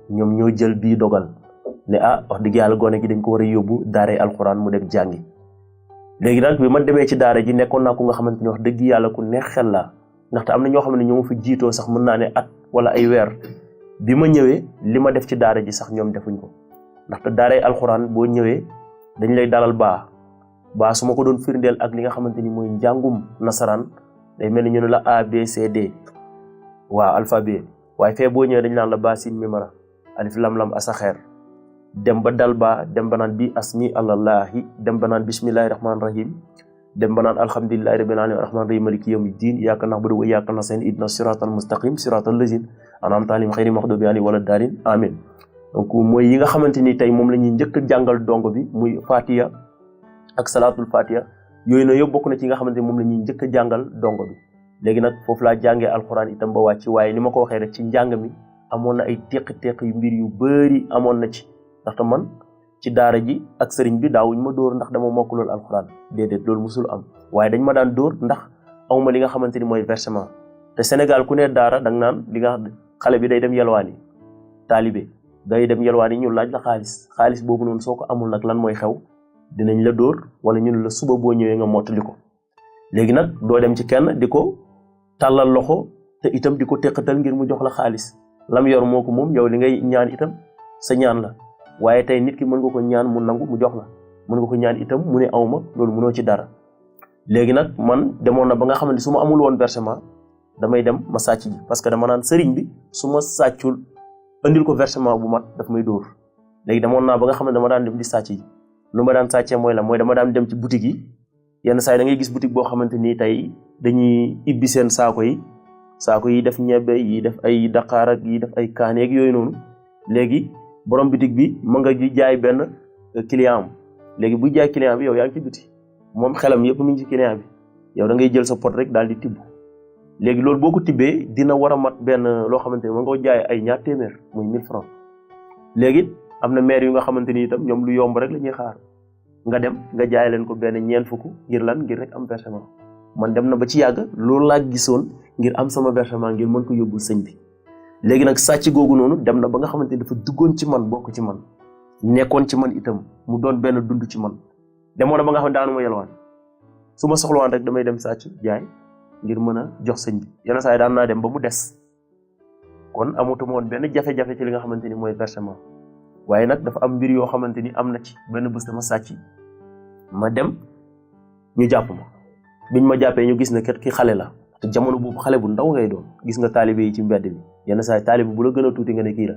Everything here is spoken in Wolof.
ñoom ñoo jël bii dogal ne wax dëgg yàlla gone gi dañ ko war a yóbbu daaray alxuraan mu dem jàngi. léegi nag bi ma demee ci daara ji nekkoon naa ku nga xamante ni wax dëgg yàlla ku neex xel la ndaxte am na ñoo xam ne ñoo ma fi jiitoo sax mën naa ne at wala ay weer bi ma ñëwee li ma def ci daara ji sax ñoom defuñ ko ndaxte daaray alxuraan boo ñëwee dañ lay dalal baa su ma ko doon firndeel ak li nga xamante ni mooy njàngum nasaraan day mel ni ñu ne la A B C D waaw alphabet waaye fee boo ñëwee dañ naan la baa siin mimara alif lam asaxeer dem ba dal ba dem ba naan bi asmi allahi dem ba naan bismillahi rahmaani rahim dem ba naan alhamdulillahi rabbil alamin rahmaani rahim maliki yawmi din iyyaka na'budu wa iyyaka nasta'in ihdina siratal mustaqim siratal lazina an'amta alayhim ghayril maghdubi alayhim wala daalin amin donc mooy yi nga xamante ni tey moom la ñuy njëkk a jàngal dongo bi muy fatiha ak salaatul fatiha yooyu na yëpp bokk na ci nga xamante ni moom la ñuy njëkk a jàngal dongo bi léegi nag foofu laa jàngee alxuraan itam ba wàcc waaye ni ma ko waxee rek ci njàng mi amoon na ay teq yu mbir yu bëri amoon na ci ndaxte man ci daara ji ak sëriñ bi daawuñ ma dóor ndax dama mokk loolu alxuraan déedéet loolu musul am waaye dañ ma daan dóor ndax awma li nga xamante ni mooy versement te Sénégal ku ne daara danga naan li nga xale bi day dem yalwaani taalibe day dem yalwaani ñu laaj la xaalis boobu noonu soo ko amul nag lan mooy xew dinañ la dóor wala ñun la suba boo ñëwee nga mottali ko léegi nag doo dem ci kenn di ko tàllal loxo te itam di ko teqatal ngir mu jox la xaalis lam yor moo ko moom yow li ngay ñaan itam sa ñaan la waaye tey nit ki mën nga ko ñaan mu nangu mu jox la mën nga ko ñaan itam mu ne awma loolu mënoo ci dara léegi nag man demoon na ba nga xam ne su ma amul woon versement damay dem ma sàcc ji parce que dama naan sëriñ bi su ma sàccul andil ko versement bu mat daf may dóor léegi demoon naa ba nga xam ne dama daan dem di sàcc ji lu ma daan sàccee mooy dama daan dem ci boutique yi yenn saa yi da ngay gis boutique boo xamante ni tey dañuy ibbi seen saako yi def ñebbe yi def ay daqaar ak yi def ay kaaneeg yooyu noonu léegi borom boutique bi ma nga di jaay benn client am léegi buy jaay client bi yow yaa ngi ci biti moom xelam yëpp mu ngi ci client bi yow da ngay jël sa pot rek daal di tibb léegi loolu boo ko tibbee dina war a mat benn loo xamante ni ma nga ko jaay ay ñaar téeméer muy 1000 francs léegi am na maire yu nga xamante ni itam ñoom lu yomb rek la ñuy xaar nga dem nga jaay leen ko benn ñeent fukk ngir lan ngir rek am versement man dem na ba ci yàgg loolu laa gisoon ngir am sama versement ngir mën ko yóbbul sëñ bi léegi nag sàcc googu noonu dem na ba nga xamante ni dafa duggoon ci man bokk ci man nekkoon ci man itam mu doon benn dund ci man demoon na ba nga xam ne daanu ma yelwaan su ma soxlawaan rek damay dem sàcc jaay ngir mën a jox sëñ bi yenn saa yi daan naa dem ba mu des kon amatuma woon benn jafe-jafe ci li nga xamante ni mooy versement waaye nag dafa am mbir yoo xamante ni am na ci benn bés dama sàcc ma dem ñu jàpp ma biñ ma jàppee ñu gis ne kat ki xale la te jamono boobu xale bu ndaw ngay doon gis nga taalibe yi ci mbedd bi yenn saa yi taalibe bu la gën a tuuti nga ne kii la